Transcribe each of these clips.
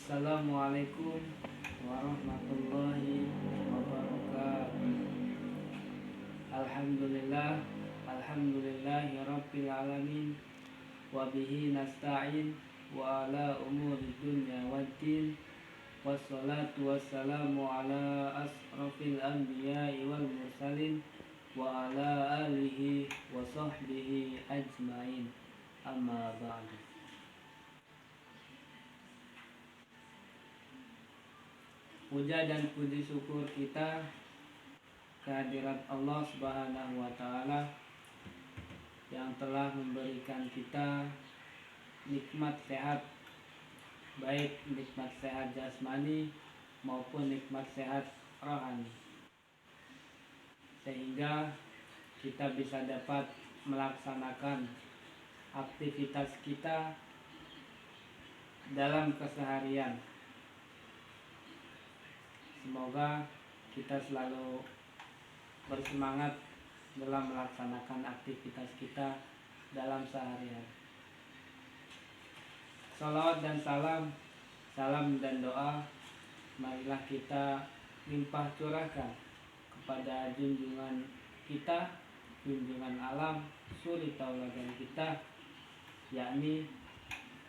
Assalamualaikum warahmatullahi wabarakatuh. Alhamdulillah, alhamdulillahi rabbil alamin, wa bihi nasta'in wa ala umuri dunya waddin, wassalatu wassalamu ala asrafil anbiya'i wal mursalin wa ala alihi wa sahbihi ajmain, amma ba'du. Puja dan puji syukur kita kehadirat Allah Subhanahu wa taala yang telah memberikan kita nikmat sehat, baik nikmat sehat jasmani maupun nikmat sehat rohani, sehingga kita bisa dapat melaksanakan aktivitas kita dalam keseharian. Semoga kita selalu bersemangat dalam melaksanakan aktivitas kita dalam seharian. Salawat dan salam dan doa marilah kita limpah curahkan kepada junjungan kita, junjungan alam, suri tauladan kita, yakni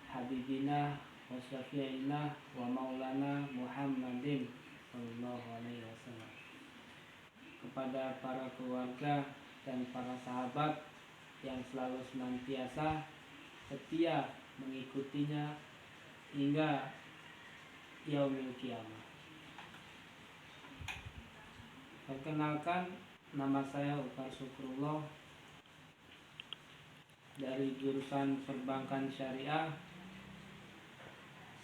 Habibina wa Syafi'ina wa Maulana Muhammadin sallallahu alaihi wasallam, kepada para keluarga dan para sahabat yang selalu senantiasa setia mengikutinya hingga yaumil qiyamah. Perkenalkan, nama saya Ukar Syukrullah dari jurusan Perbankan Syariah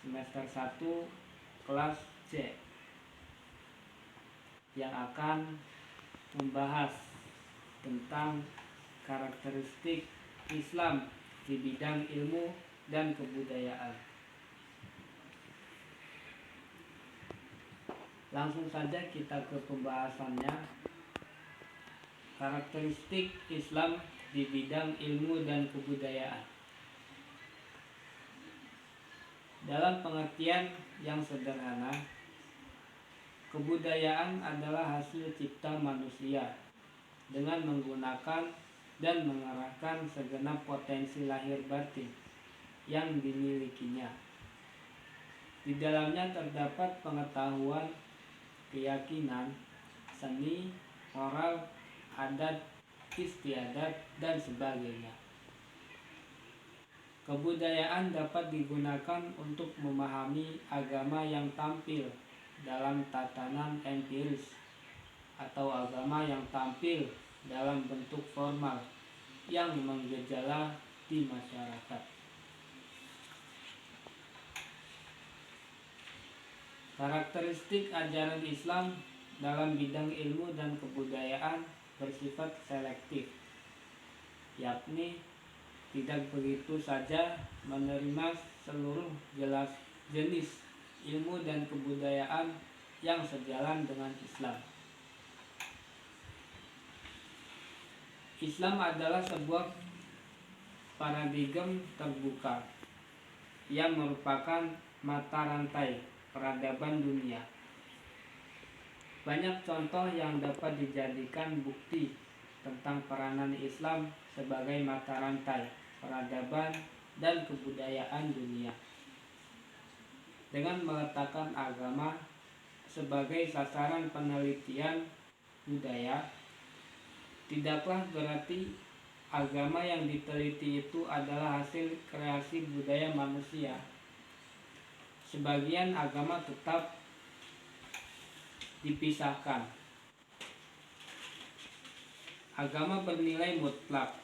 semester 1 kelas C, yang akan membahas tentang karakteristik Islam di bidang ilmu dan kebudayaan. Langsung saja kita ke pembahasannya. Karakteristik Islam di bidang ilmu dan kebudayaan. Dalam pengertian yang sederhana, kebudayaan adalah hasil cipta manusia dengan menggunakan dan mengarahkan segenap potensi lahir batin yang dimilikinya. Di dalamnya terdapat pengetahuan, keyakinan, seni, moral, adat, istiadat, dan sebagainya. Kebudayaan dapat digunakan untuk memahami agama yang tampil dalam tatanan empiris atau agama yang tampil dalam bentuk formal yang menggejala di masyarakat. Karakteristik ajaran Islam dalam bidang ilmu dan kebudayaan bersifat selektif, yakni tidak begitu saja menerima seluruh jenis ilmu dan kebudayaan yang sejalan dengan Islam. Islam adalah sebuah paradigma terbuka yang merupakan mata rantai peradaban dunia. Banyak contoh yang dapat dijadikan bukti tentang peranan Islam sebagai mata rantai peradaban dan kebudayaan dunia. Dengan meletakkan agama sebagai sasaran penelitian budaya, tidaklah berarti agama yang diteliti itu adalah hasil kreasi budaya manusia. Sebagian agama tetap dipisahkan. Agama bernilai mutlak,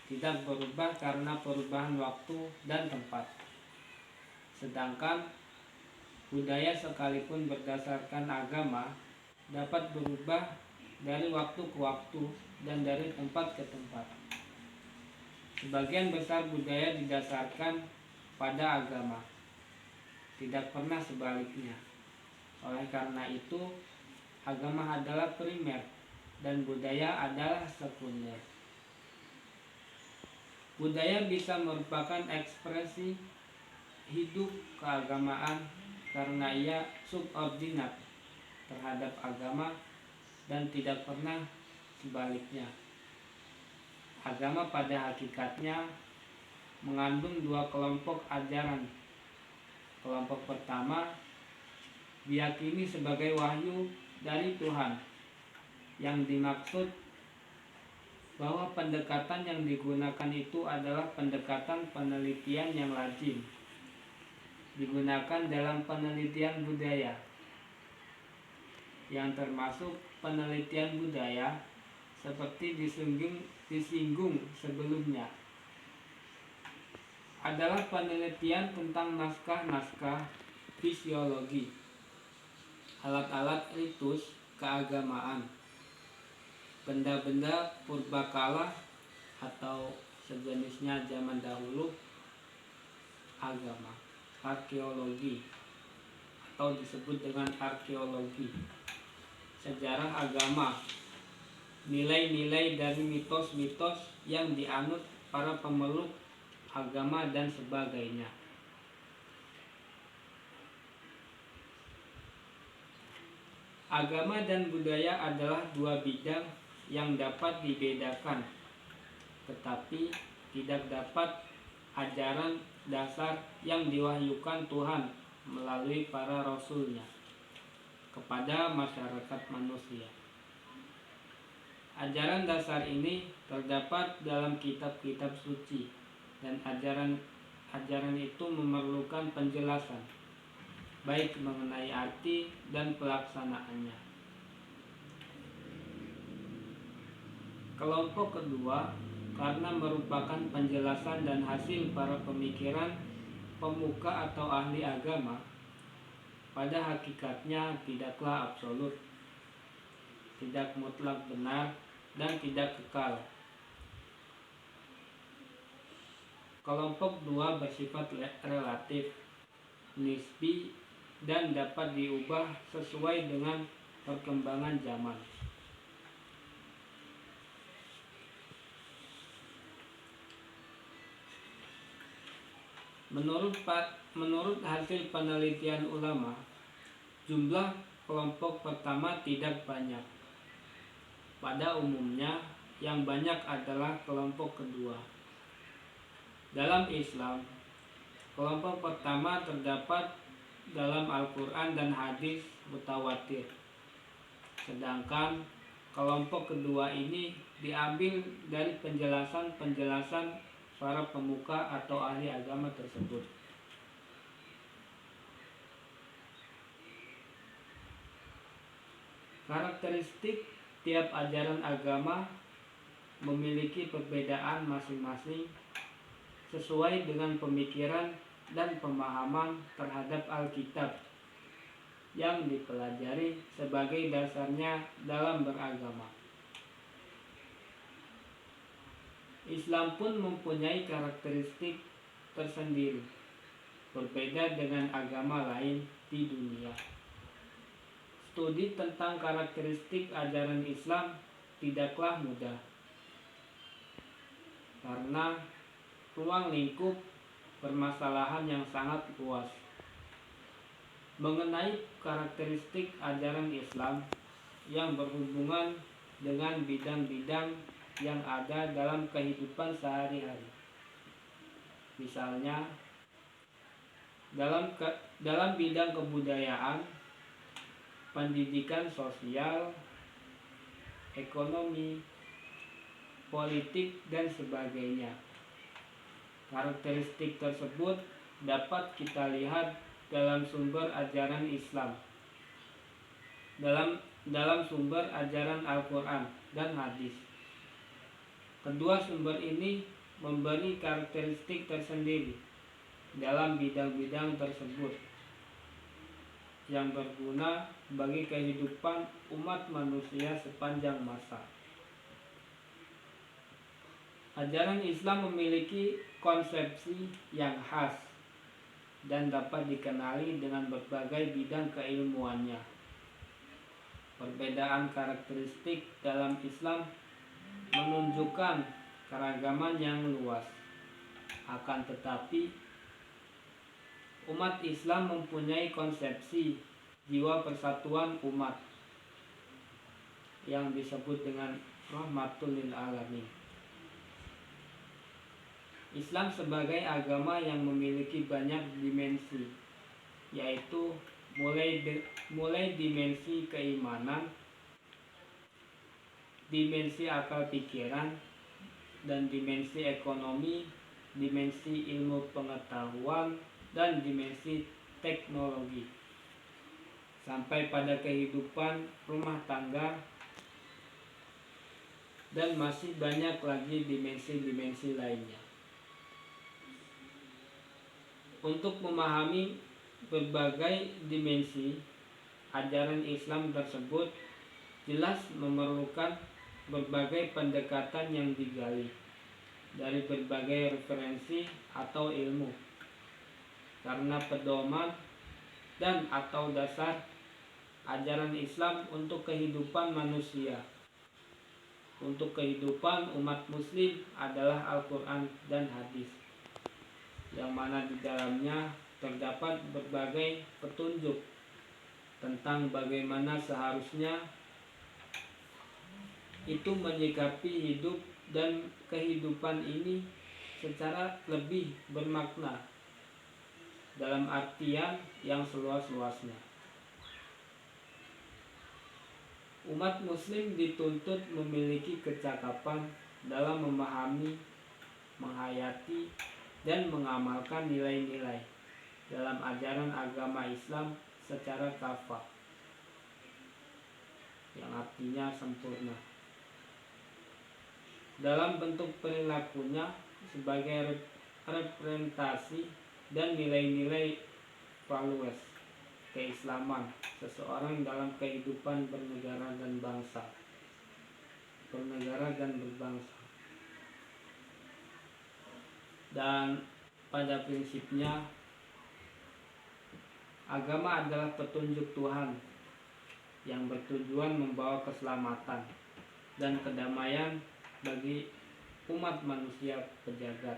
tidak berubah karena perubahan waktu dan tempat. Sedangkan budaya sekalipun berdasarkan agama dapat berubah dari waktu ke waktu dan dari tempat ke tempat. Sebagian besar budaya didasarkan pada agama, tidak pernah sebaliknya. Oleh karena itu, agama adalah primer dan budaya adalah sekunder. Budaya bisa merupakan ekspresi hidup keagamaan karena ia subordinat terhadap agama dan tidak pernah sebaliknya. Agama pada hakikatnya mengandung dua kelompok ajaran. Kelompok pertama diyakini sebagai wahyu dari Tuhan, yang dimaksud bahwa pendekatan yang digunakan itu adalah pendekatan penelitian yang lazim digunakan dalam penelitian budaya, yang termasuk penelitian budaya seperti disinggung sebelumnya adalah penelitian tentang naskah-naskah fisiologi, alat-alat ritus keagamaan, benda-benda purbakala atau sejenisnya zaman dahulu, agama, arkeologi atau disebut dengan arkeologi, sejarah agama, nilai-nilai dari mitos-mitos yang dianut para pemeluk agama dan sebagainya. Agama dan budaya adalah dua bidang yang dapat dibedakan, tetapi tidak dapat ajaran dasar yang diwahyukan Tuhan melalui para rasulnya kepada masyarakat manusia. Ajaran dasar ini terdapat dalam kitab-kitab suci, dan ajaran itu memerlukan penjelasan baik mengenai arti dan pelaksanaannya. Kelompok kedua karena merupakan penjelasan dan hasil para pemikiran pemuka atau ahli agama, pada hakikatnya tidaklah absolut, tidak mutlak benar, dan tidak kekal. Kelompok dua bersifat relatif, nisbi, dan dapat diubah sesuai dengan perkembangan zaman. Menurut hasil penelitian ulama, jumlah kelompok pertama tidak banyak. Pada umumnya, yang banyak adalah kelompok kedua. Dalam Islam, kelompok pertama terdapat dalam Al-Quran dan hadis mutawatir. Sedangkan kelompok kedua ini diambil dari penjelasan-penjelasan para pemuka atau ahli agama tersebut. Karakteristik tiap ajaran agama memiliki perbedaan masing-masing sesuai dengan pemikiran dan pemahaman terhadap Alkitab yang dipelajari sebagai dasarnya dalam beragama. Islam pun mempunyai karakteristik tersendiri, berbeda dengan agama lain di dunia. Studi tentang karakteristik ajaran Islam tidaklah mudah, karena ruang lingkup permasalahan yang sangat luas. Mengenai karakteristik ajaran Islam yang berhubungan dengan bidang-bidang yang ada dalam kehidupan sehari-hari. Misalnya, dalam bidang kebudayaan, pendidikan sosial, ekonomi, politik, dan sebagainya. Karakteristik tersebut dapat kita lihat dalam sumber ajaran Islam, dalam sumber ajaran Al-Quran dan hadis. Kedua sumber ini memberi karakteristik tersendiri dalam bidang-bidang tersebut yang berguna bagi kehidupan umat manusia sepanjang masa. Ajaran Islam memiliki konsepsi yang khas dan dapat dikenali dengan berbagai bidang keilmuannya. Perbedaan karakteristik dalam Islam menunjukkan keragaman yang luas. Akan tetapi, Umat Islam mempunyai konsepsi jiwa persatuan umat yang disebut dengan rahmatul lil alamin. Islam sebagai agama yang memiliki banyak dimensi, yaitu mulai dimensi keimanan, dimensi akal pikiran, dan dimensi ekonomi, dimensi ilmu pengetahuan, dan dimensi teknologi, sampai pada kehidupan rumah tangga, dan masih banyak lagi dimensi-dimensi lainnya. Untuk memahami berbagai dimensi ajaran Islam tersebut jelas memerlukan berbagai pendekatan yang digali dari berbagai referensi atau ilmu, karena pedoman dan atau dasar ajaran Islam untuk kehidupan manusia, untuk kehidupan umat muslim adalah Al-Quran dan hadis, yang mana di dalamnya terdapat berbagai petunjuk tentang bagaimana seharusnya itu menyikapi hidup dan kehidupan ini secara lebih bermakna dalam artian yang seluas-luasnya. Umat muslim dituntut memiliki kecakapan dalam memahami, menghayati, dan mengamalkan nilai-nilai dalam ajaran agama Islam secara kafah, yang artinya sempurna, dalam bentuk perilakunya sebagai representasi dan nilai-nilai values keislaman seseorang dalam kehidupan bernegara dan berbangsa. Dan pada prinsipnya agama adalah petunjuk Tuhan yang bertujuan membawa keselamatan dan kedamaian bagi umat manusia sejagat.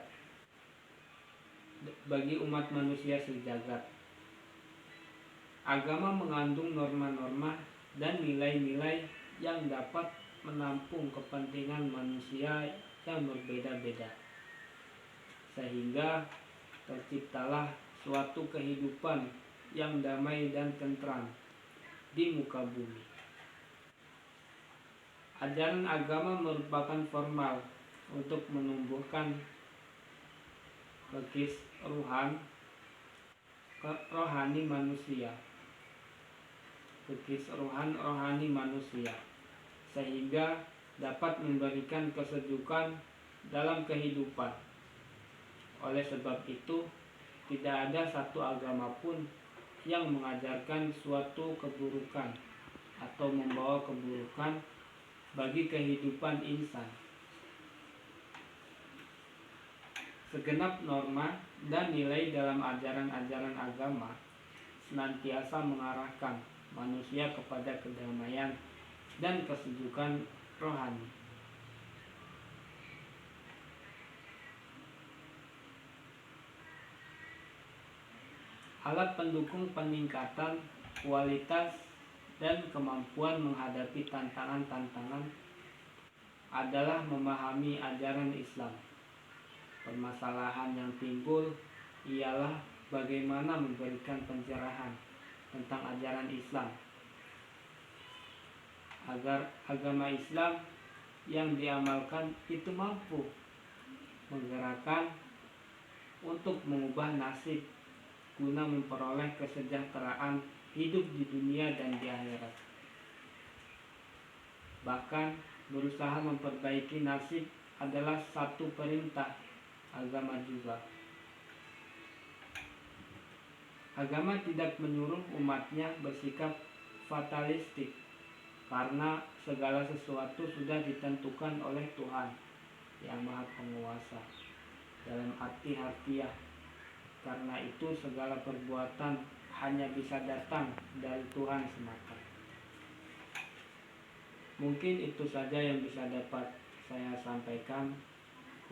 Agama mengandung norma-norma dan nilai-nilai yang dapat menampung kepentingan manusia yang berbeda-beda, sehingga terciptalah suatu kehidupan yang damai dan tentram di muka bumi. Ajaran agama merupakan formal untuk menumbuhkan rohani manusia, sehingga dapat memberikan kesejukan dalam kehidupan. Oleh sebab itu, tidak ada satu agama pun yang mengajarkan suatu keburukan atau membawa keburukan bagi kehidupan insan. Segenap norma dan nilai dalam ajaran-ajaran agama senantiasa mengarahkan manusia kepada kedamaian dan kesejukan rohani. Alat pendukung peningkatan kualitas dan kemampuan menghadapi tantangan-tantangan adalah memahami ajaran Islam. Permasalahan yang timbul ialah bagaimana memberikan pencerahan tentang ajaran Islam agar agama Islam yang diamalkan itu mampu menggerakkan untuk mengubah nasib guna memperoleh kesejahteraan hidup di dunia dan di akhirat. Bahkan berusaha memperbaiki nasib adalah satu perintah agama juga. Agama tidak menyuruh umatnya bersikap fatalistik, karena segala sesuatu sudah ditentukan oleh Tuhan yang Maha Penguasa dalam arti harfiah. Karena itu segala perbuatan hanya bisa datang dari Tuhan semata. Mungkin itu saja yang bisa dapat saya sampaikan.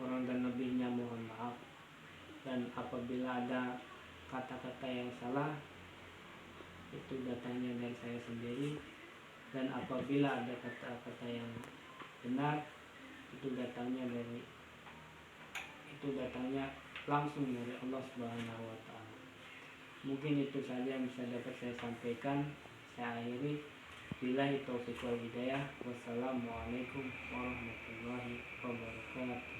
Kurang dan lebihnya mohon maaf. Dan apabila ada kata-kata yang salah itu datangnya dari saya sendiri, dan apabila ada kata-kata yang benar itu datangnya langsung dari Allah Subhanahu wa taala. Mungkin itu saja yang bisa dapat saya sampaikan. Saya akhiri. Billahi taufiq wal hidayah. Wassalamualaikum warahmatullahi wabarakatuh.